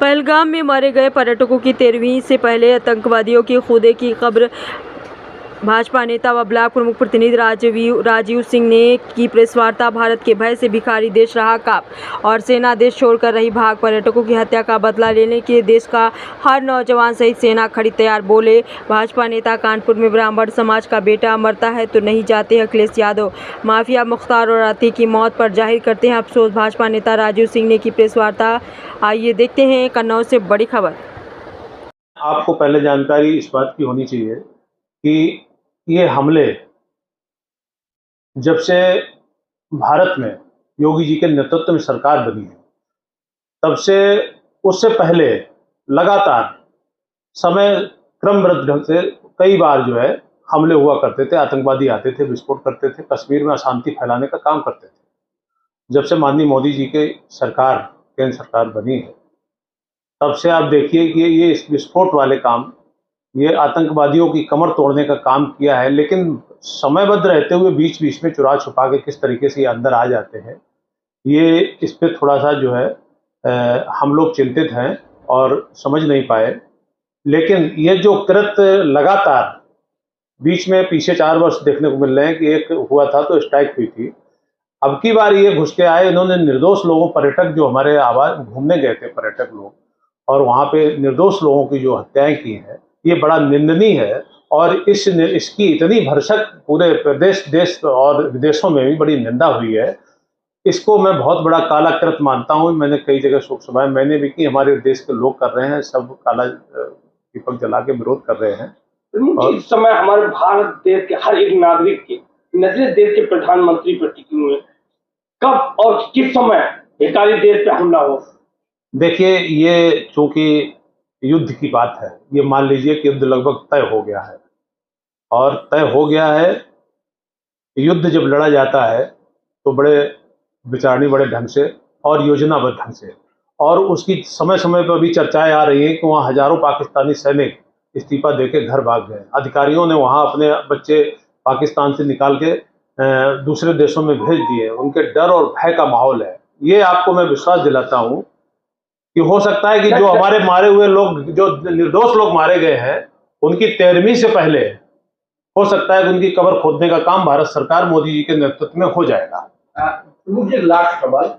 पहलगाम में मारे गए पर्यटकों की 13वीं से पहले आतंकवादियों के खुदे की खबर। भाजपा नेता व ब्लॉक प्रमुख प्रतिनिधि राजीव सिंह ने की प्रेस वार्ता। भारत के भय से भिखारी देश रहा काप और सेना देश छोड़कर रही भाग। पर्यटकों की हत्या का बदला लेने के लिए देश का हर नौजवान सहित सेना खड़ी तैयार, बोले भाजपा नेता। कानपुर में ब्राह्मण समाज का बेटा मरता है तो नहीं जाते अखिलेश यादव। माफिया मुख्तार और अतीक की मौत पर जाहिर करते हैं अफसोस। भाजपा नेता राजीव सिंह ने की प्रेस वार्ता। आइए देखते हैं कन्नौज से बड़ी खबर। आपको पहले जानकारी इस बात की होनी चाहिए कि ये हमले जब से भारत में योगी जी के नेतृत्व में सरकार बनी है तब से, उससे पहले लगातार समय क्रमबद्ध ढंग से कई बार जो है हमले हुआ करते थे। आतंकवादी आते थे, विस्फोट करते थे, कश्मीर में अशांति फैलाने का काम करते थे। जब से माननीय मोदी जी के सरकार, केंद्र सरकार बनी है, तब से आप देखिए कि ये इस विस्फोट वाले काम, ये आतंकवादियों की कमर तोड़ने का काम किया है। लेकिन समयबद्ध रहते हुए बीच बीच में चुरा छुपा के किस तरीके से ये अंदर आ जाते हैं, ये इस पे थोड़ा सा जो है हम लोग चिंतित हैं और समझ नहीं पाए। लेकिन ये जो कृत्य लगातार बीच में पीछे 4 वर्ष देखने को मिल रहे हैं कि एक हुआ था तो स्ट्राइक हुई थी, अब की बार ये घुस के आए। इन्होंने निर्दोष लोगों, पर्यटक जो हमारे आवाज घूमने गए थे पर्यटक लोग, और वहाँ पे निर्दोष लोगों की जो हत्याएं की हैं, ये बड़ा निंदनीय है। और इसकी इतनी भरसक पूरे प्रदेश, देश और विदेशों में भी बड़ी निंदा हुई है। इसको मैं बहुत बड़ा काला कृत्य मानता हूँ। मैंने कई जगह शोक सभाएं मैंने भी की, हमारे देश के लोग कर रहे हैं, सब काला दीपक जला के विरोध कर रहे हैं। और इस समय हमारे भारत देश के हर एक नागरिक के, न देश के प्रधानमंत्री पर टिके हुए, कब और किस समय भिखारी देश पे हमला हो? देखिए, ये चूंकि युद्ध की बात है, ये मान लीजिए कि युद्ध लगभग तय हो गया है, और तय हो गया है। युद्ध जब लड़ा जाता है तो बड़े विचारणी, बड़े ढंग से और योजनाबद्ध ढंग से, और उसकी समय समय पर भी चर्चाएं आ रही हैं कि वहाँ हजारों पाकिस्तानी सैनिक इस्तीफा देके घर भाग गए। अधिकारियों ने वहाँ अपने बच्चे पाकिस्तान से निकाल के दूसरे देशों में भेज दिए। उनके डर और भय का माहौल है। ये आपको मैं विश्वास दिलाता हूँ कि हो सकता है कि जो हमारे मारे हुए लोग, जो निर्दोष लोग मारे गए हैं, उनकी 13वीं से पहले हो सकता है कि उनकी कब्र खोदने का काम भारत सरकार, मोदी जी के नेतृत्व में हो जाएगा। मुझे लास्ट सवाल,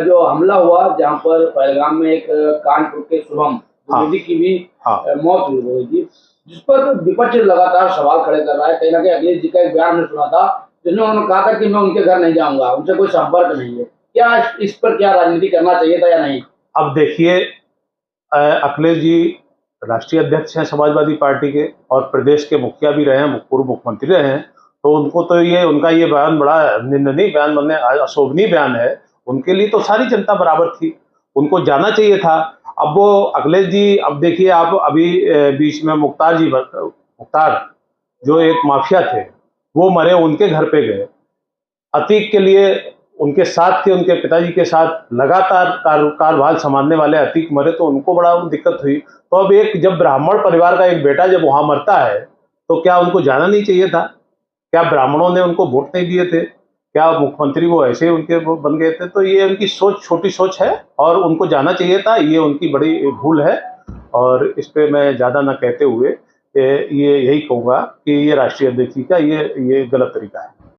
जो हमला हुआ जहाँ पर पहलगाम में एक कानपुर के शुभम द्विवेदी की भी मौत हुई थी, जिस पर विपक्ष लगातार सवाल खड़े कर रहा है। कहीं ना कहीं अखिलेश जी का एक बयान में सुना था जिसमें उन्होंने कहा था कि मैं उनके घर नहीं जाऊंगा, उनसे कोई संपर्क नहीं है। क्या इस पर क्या राजनीति करना चाहिए था या नहीं? अब देखिए, अखिलेश जी राष्ट्रीय अध्यक्ष हैं समाजवादी पार्टी के, और प्रदेश के मुखिया भी रहे हैं, पूर्व मुख्यमंत्री रहे हैं। तो उनको तो ये, उनका ये बयान बड़ा निंदनीय बयान, माने अशोभनीय बयान है। उनके लिए तो सारी जनता बराबर थी, उनको जाना चाहिए था। अब वो अखिलेश जी, अब देखिए आप, अभी बीच में मुख्तार जो एक माफिया थे, वो मरे, उनके घर पे गए। अतीक के लिए उनके साथ के, उनके पिताजी के साथ लगातार कार्यभार संभालने वाले अतीक मरे, तो उनको बड़ा दिक्कत हुई। तो अब एक, जब ब्राह्मण परिवार का एक बेटा जब वहां मरता है, तो क्या उनको जाना नहीं चाहिए था? क्या ब्राह्मणों ने उनको वोट नहीं दिए थे? क्या मुख्यमंत्री वो ऐसे उनके वो बन गए थे? तो ये उनकी सोच, छोटी सोच है, और उनको जाना चाहिए था। ये उनकी बड़ी भूल है, और इस पे मैं ज्यादा ना कहते हुए ये यही कहूंगा कि ये राष्ट्रीय अध्यक्ष जी का ये गलत तरीका है।